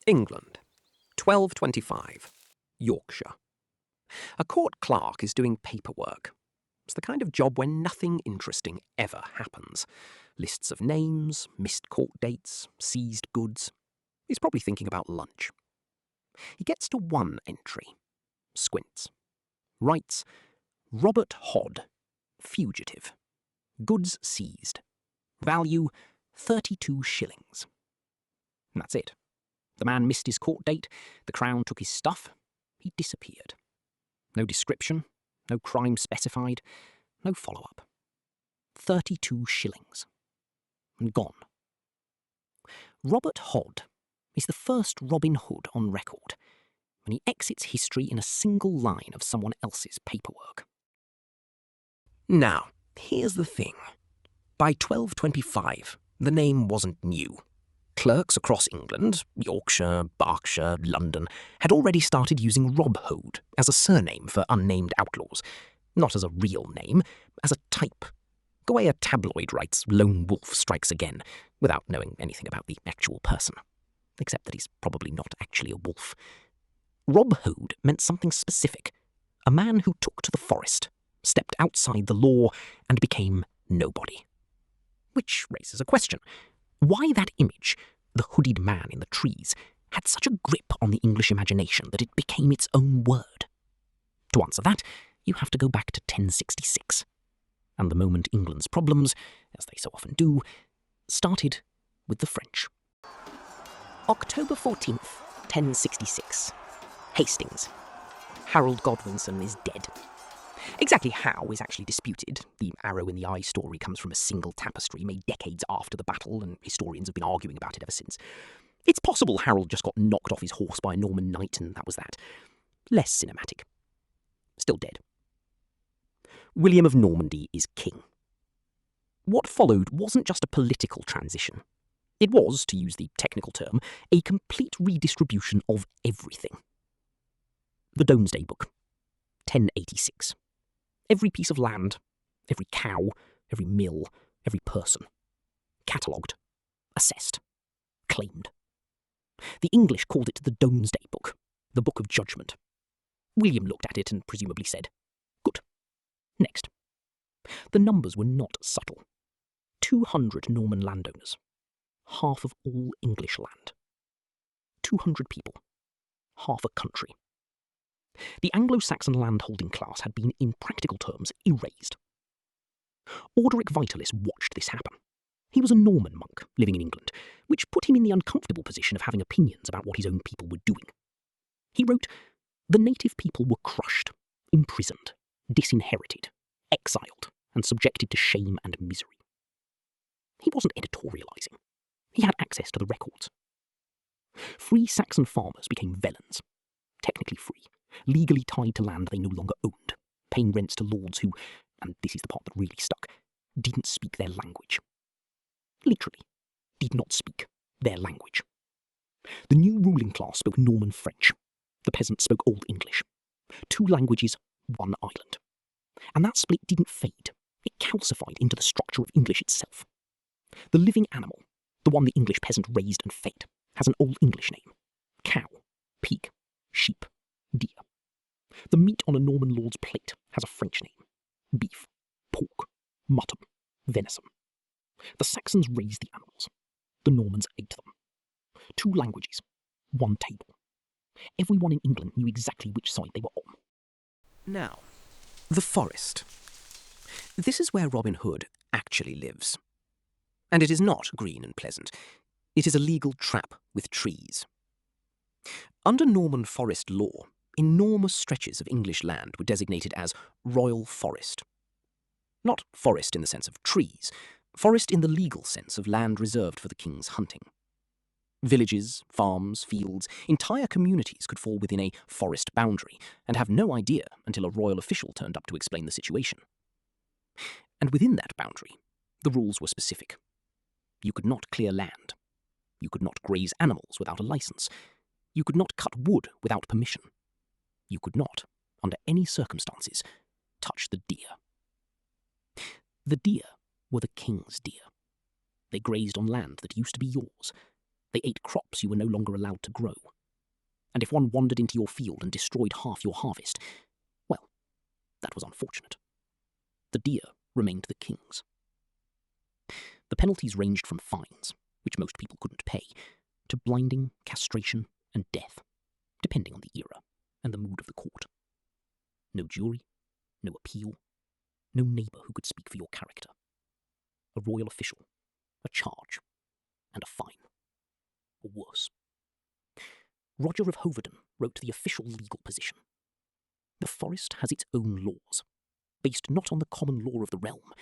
England, 1225, Yorkshire. A court clerk is doing paperwork. It's the kind of job where nothing interesting ever happens. Lists of names, missed court dates, seized goods. He's probably thinking about lunch. He gets to one entry, squints, writes, Robehod, fugitive. Goods seized. Value, 32 shillings. And that's it. The man missed his court date, the Crown took his stuff, he disappeared. No description, no crime specified, no follow-up. 32 shillings. And gone. Robehod is the first Robin Hood on record, and he exits history in a single line of someone else's paperwork. Now, here's the thing. By 1225, the name wasn't new. Clerks across England, Yorkshire, Berkshire, London, had already started using Robehod as a surname for unnamed outlaws. Not as a real name, as a type. The way a tabloid writes Lone Wolf Strikes Again, without knowing anything about the actual person. Except that he's probably not actually a wolf. Robehod meant something specific. A man who took to the forest, stepped outside the law, and became nobody. Which raises a question. Why that image, the hooded man in the trees, had such a grip on the English imagination that it became its own word? To answer that, you have to go back to 1066. And the moment England's problems, as they so often do, started with the French. October 14th, 1066. Hastings. Harold Godwinson is dead. Exactly how is actually disputed. The arrow in the eye story comes from a single tapestry made decades after the battle, and historians have been arguing about it ever since. It's possible Harold just got knocked off his horse by a Norman knight, and that was that. Less cinematic. Still dead. William of Normandy is king. What followed wasn't just a political transition. It was, to use the technical term, a complete redistribution of everything. The Domesday Book, 1086. Every piece of land, every cow, every mill, every person. Catalogued, assessed, claimed. The English called it the Domesday Book, the Book of Judgment. William looked at it and presumably said, good. Next. The numbers were not subtle. 200 Norman landowners. Half of all English land. 200 people. Half a country. The Anglo-Saxon landholding class had been, in practical terms, erased. Orderic Vitalis watched this happen. He was a Norman monk living in England, which put him in the uncomfortable position of having opinions about what his own people were doing. He wrote, the native people were crushed, imprisoned, disinherited, exiled, and subjected to shame and misery. He wasn't editorialising. He had access to the records. Free Saxon farmers became villeins, technically free, legally tied to land they no longer owned, paying rents to lords who, and this is the part that really stuck, didn't speak their language. Literally, did not speak their language. The new ruling class spoke Norman French. The peasants spoke Old English. 2 languages, 1 island. And that split didn't fade. It calcified into the structure of English itself. The living animal, the one the English peasant raised and fed, has an Old English name. Cow, pig, sheep, deer. The meat on a Norman lord's plate has a French name. Beef, pork, mutton, venison. The Saxons raised the animals. The Normans ate them. 2 languages, 1 table. Everyone in England knew exactly which side they were on. Now, the forest. This is where Robin Hood actually lives. And it is not green and pleasant. It is a legal trap with trees. Under Norman forest law, enormous stretches of English land were designated as royal forest. Not forest in the sense of trees, forest in the legal sense of land reserved for the king's hunting. Villages, farms, fields, entire communities could fall within a forest boundary and have no idea until a royal official turned up to explain the situation. And within that boundary, the rules were specific. You could not clear land. You could not graze animals without a license. You could not cut wood without permission. You could not, under any circumstances, touch the deer. The deer were the king's deer. They grazed on land that used to be yours. They ate crops you were no longer allowed to grow. And if one wandered into your field and destroyed half your harvest, well, that was unfortunate. The deer remained the king's. The penalties ranged from fines, which most people couldn't pay, to blinding, castration, and death, depending on the era and the mood of the court. No jury, no appeal, no neighbour who could speak for your character. A royal official, a charge, and a fine. Or worse. Roger of Hoveden wrote the official legal position. The forest has its own laws, based not on the common law of the realm,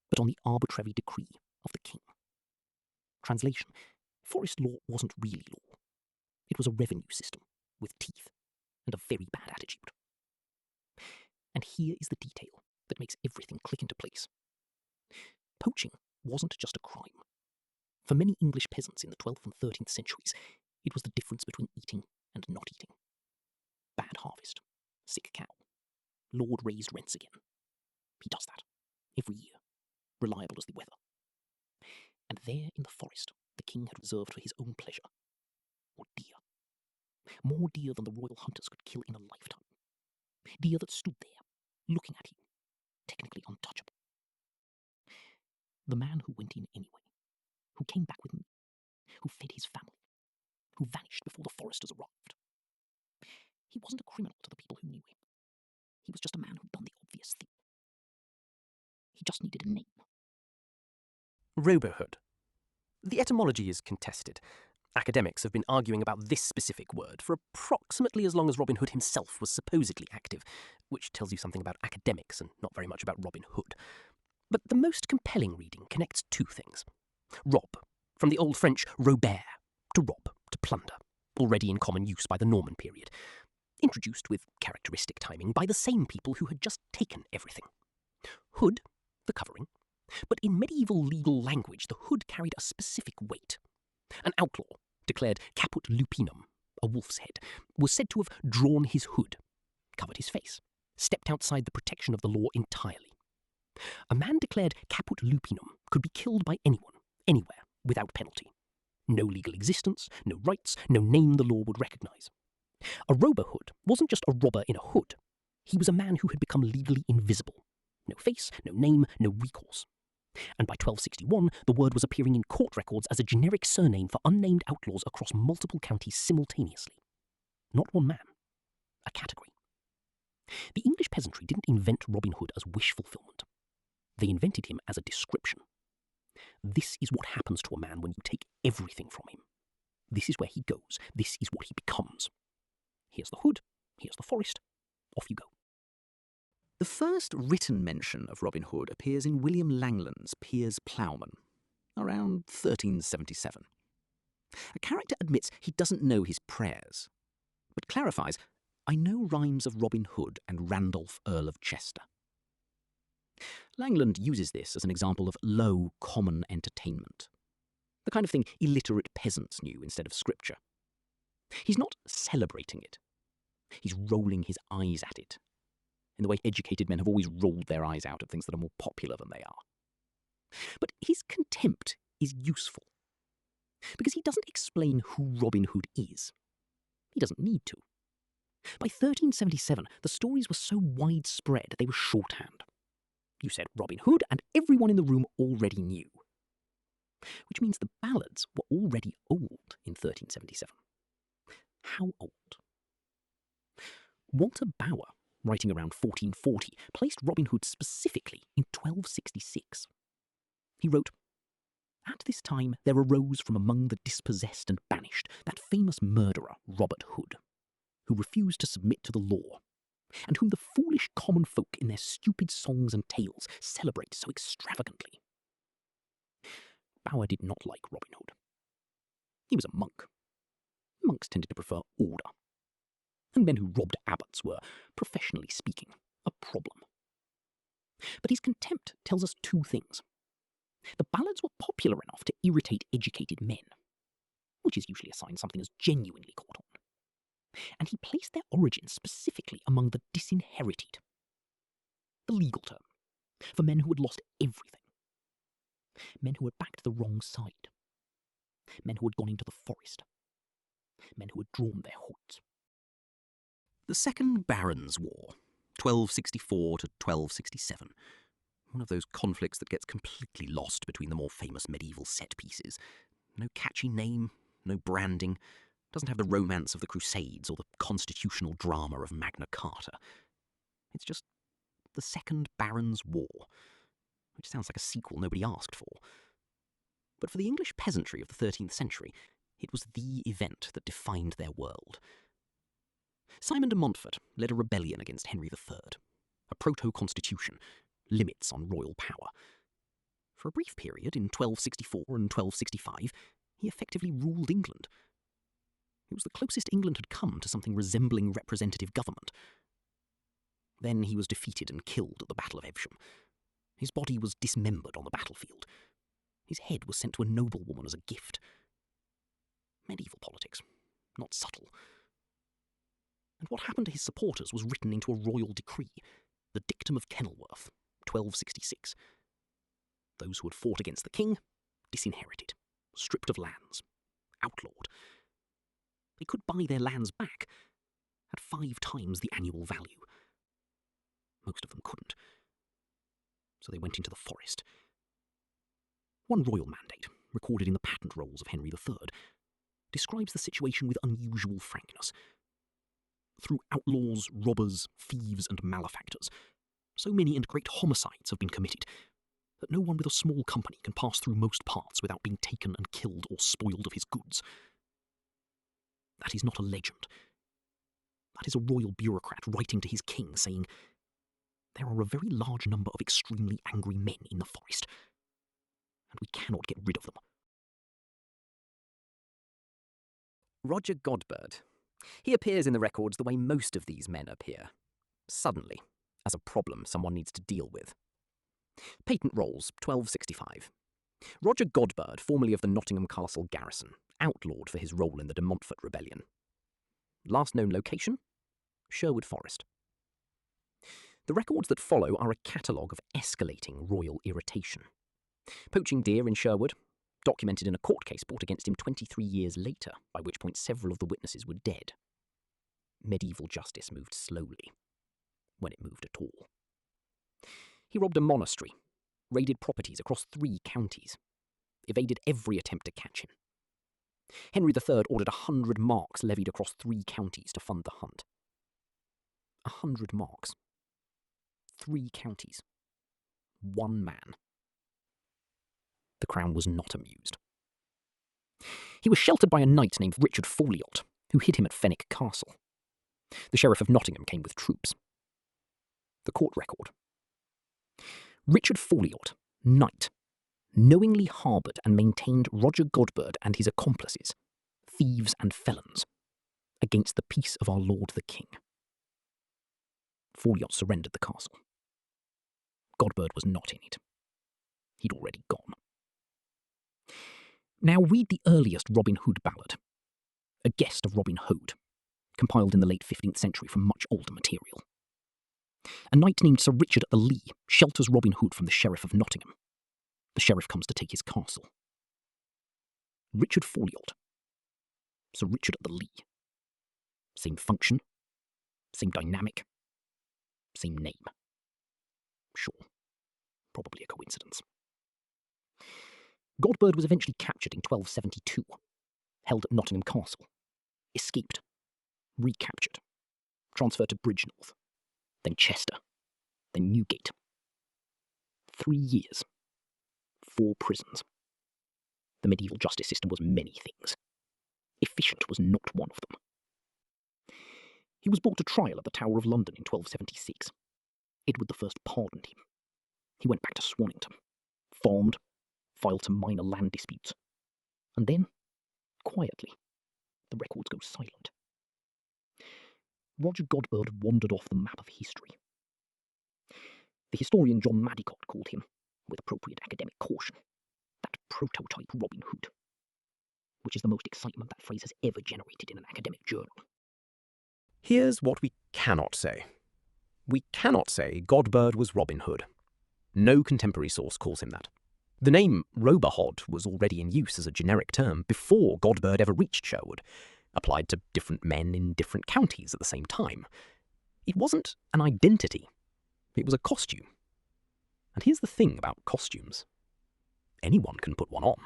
but on the arbitrary decree of the king. Translation: forest law wasn't really law. It was a revenue system, with teeth, and a very bad attitude. And here is the detail that makes everything click into place. Poaching wasn't just a crime. For many English peasants in the 12th and 13th centuries, it was the difference between eating and not eating. Bad harvest, sick cow. Lord raised rents again. He does that, every year, reliable as the weather. And there in the forest, the king had reserved for his own pleasure were deer. More deer than the royal hunters could kill in a lifetime. Deer that stood there, looking at him, technically untouchable. The man who went in anyway, who came back with me, who fed his family, who vanished before the foresters arrived. He wasn't a criminal to the people who knew him. He was just a man who'd done the obvious thing. He just needed a name. Robehod. The etymology is contested. Academics have been arguing about this specific word for approximately as long as Robin Hood himself was supposedly active, which tells you something about academics and not very much about Robin Hood. But the most compelling reading connects two things. Rob, from the old French robert, to rob, to plunder, already in common use by the Norman period, introduced with characteristic timing by the same people who had just taken everything. Hood, the covering, but in medieval legal language the hood carried a specific weight. An outlaw, declared caput lupinum, a wolf's head, was said to have drawn his hood, covered his face, stepped outside the protection of the law entirely. A man declared caput lupinum could be killed by anyone, anywhere, without penalty. No legal existence, no rights, no name the law would recognise. A Robehod wasn't just a robber in a hood. He was a man who had become legally invisible. No face, no name, no recourse. And by 1261, the word was appearing in court records as a generic surname for unnamed outlaws across multiple counties simultaneously. Not one man, a category. The English peasantry didn't invent Robin Hood as wish fulfillment. They invented him as a description. This is what happens to a man when you take everything from him. This is where he goes. This is what he becomes. Here's the hood. Here's the forest. Off you go. The first written mention of Robin Hood appears in William Langland's Piers Plowman, around 1377. A character admits he doesn't know his prayers, but clarifies, "I know rhymes of Robin Hood and Randolph, Earl of Chester." Langland uses this as an example of low, common entertainment, the kind of thing illiterate peasants knew instead of scripture. He's not celebrating it. He's rolling his eyes at it, in the way educated men have always rolled their eyes out at things that are more popular than they are. But his contempt is useful, because he doesn't explain who Robin Hood is. He doesn't need to. By 1377, the stories were so widespread they were shorthand. You said Robin Hood, and everyone in the room already knew. Which means the ballads were already old in 1377. How old? Walter Bower, writing around 1440, placed Robin Hood specifically in 1266. He wrote, "At this time there arose from among the dispossessed and banished that famous murderer, Robert Hood, who refused to submit to the law, and whom the foolish common folk in their stupid songs and tales celebrate so extravagantly." Bower did not like Robin Hood. He was a monk. Monks tended to prefer order. And men who robbed abbots were, professionally speaking, a problem. But his contempt tells us two things. The ballads were popular enough to irritate educated men, which is usually a sign something has genuinely caught on. And he placed their origin specifically among the disinherited, the legal term, for men who had lost everything. Men who had backed the wrong side. Men who had gone into the forest. Men who had drawn their hoods. The Second Barons' War, 1264 to 1267. One of those conflicts that gets completely lost between the more famous medieval set pieces. No catchy name, no branding, doesn't have the romance of the Crusades or the constitutional drama of Magna Carta. It's just the Second Barons' War, which sounds like a sequel nobody asked for. But for the English peasantry of the 13th century, it was the event that defined their world. Simon de Montfort led a rebellion against Henry III, a proto-constitution, limits on royal power. For a brief period in 1264 and 1265, he effectively ruled England. It was the closest England had come to something resembling representative government. Then he was defeated and killed at the Battle of Evesham. His body was dismembered on the battlefield. His head was sent to a noblewoman as a gift. Medieval politics, not subtle. And what happened to his supporters was written into a royal decree, the Dictum of Kenilworth, 1266. Those who had fought against the king, disinherited, stripped of lands, outlawed. They could buy their lands back at 5 times the annual value. Most of them couldn't. So they went into the forest. One royal mandate, recorded in the patent rolls of Henry III, describes the situation with unusual frankness. Through outlaws, robbers, thieves, and malefactors, so many and great homicides have been committed that no one with a small company can pass through most parts without being taken and killed or spoiled of his goods. That is not a legend. That is a royal bureaucrat writing to his king saying, "There are a very large number of extremely angry men in the forest, and we cannot get rid of them." Roger Godberd. He appears in the records the way most of these men appear. Suddenly, as a problem someone needs to deal with. Patent Rolls, 1265. Roger Godberd, formerly of the Nottingham Castle garrison, outlawed for his role in the de Montfort rebellion. Last known location? Sherwood Forest. The records that follow are a catalogue of escalating royal irritation. Poaching deer in Sherwood, documented in a court case brought against him 23 years later, by which point several of the witnesses were dead. Medieval justice moved slowly, when it moved at all. He robbed a monastery, raided properties across 3 counties, evaded every attempt to catch him. Henry III ordered 100 marks levied across 3 counties to fund the hunt. 100 marks. 3 counties. 1 man. The Crown was not amused. He was sheltered by a knight named Richard Folliot, who hid him at Fenwick Castle. The Sheriff of Nottingham came with troops. The court record. Richard Folliot, knight, knowingly harboured and maintained Roger Godberd and his accomplices, thieves and felons, against the peace of our Lord the King. Folliot surrendered the castle. Godberd was not in it. He'd already gone. Now read the earliest Robin Hood ballad, A Guest of Robin Hood, compiled in the late 15th century from much older material. A knight named Sir Richard at the Lee shelters Robin Hood from the Sheriff of Nottingham. The sheriff comes to take his castle. Richard Folliot, Sir Richard at the Lee. Same function, same dynamic, same name. Sure, probably a coincidence. Godberd was eventually captured in 1272, held at Nottingham Castle, escaped, recaptured, transferred to Bridgnorth, then Chester, then Newgate. 3 years, 4 prisons. The medieval justice system was many things. Efficient was not one of them. He was brought to trial at the Tower of London in 1276. Edward I pardoned him. He went back to Swannington, farmed, filed some minor land disputes, and then, quietly, the records go silent. Roger Godberd wandered off the map of history. The historian John Madicott called him, with appropriate academic caution, that prototype Robin Hood, which is the most excitement that phrase has ever generated in an academic journal. Here's what we cannot say. We cannot say Godberd was Robin Hood. No contemporary source calls him that. The name Robehod was already in use as a generic term before Godberd ever reached Sherwood, applied to different men in different counties at the same time. It wasn't an identity, it was a costume. And here's the thing about costumes. Anyone can put one on.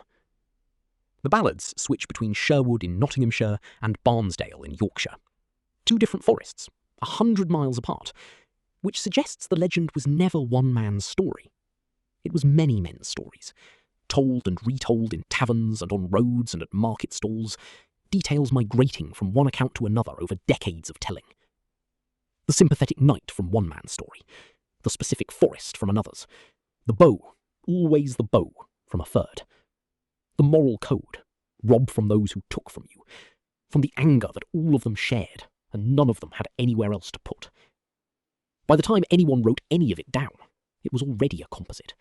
The ballads switch between Sherwood in Nottinghamshire and Barnesdale in Yorkshire. Two different forests, 100 miles apart, which suggests the legend was never one man's story. It was many men's stories, told and retold in taverns and on roads and at market stalls, details migrating from one account to another over decades of telling. The sympathetic knight from one man's story, the specific forest from another's, the bow, always the bow, from a third. The moral code, rob from those who took from you, from the anger that all of them shared and none of them had anywhere else to put. By the time anyone wrote any of it down, it was already a composite.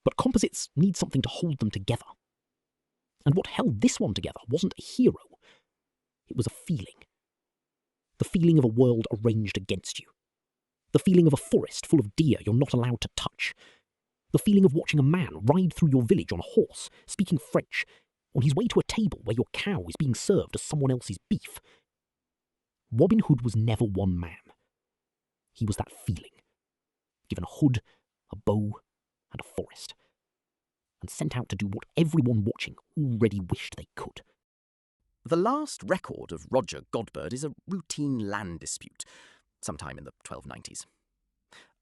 But composites need something to hold them together. And what held this one together wasn't a hero. It was a feeling. The feeling of a world arranged against you. The feeling of a forest full of deer you're not allowed to touch. The feeling of watching a man ride through your village on a horse, speaking French, on his way to a table where your cow is being served as someone else's beef. Robin Hood was never one man. He was that feeling, given a hood, a bow, and a forest, and sent out to do what everyone watching already wished they could. The last record of Roger Godberd is a routine land dispute, sometime in the 1290s.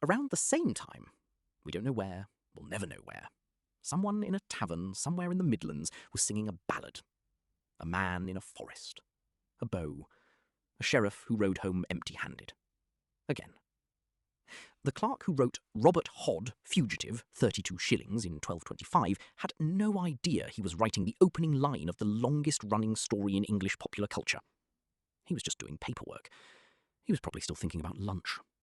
Around the same time, we don't know where, we'll never know where, someone in a tavern somewhere in the Midlands was singing a ballad. A man in a forest, a bow, a sheriff who rode home empty-handed. Again. The clerk who wrote Robehod, fugitive, 32 shillings in 1225, had no idea he was writing the opening line of the longest-running story in English popular culture. He was just doing paperwork. He was probably still thinking about lunch.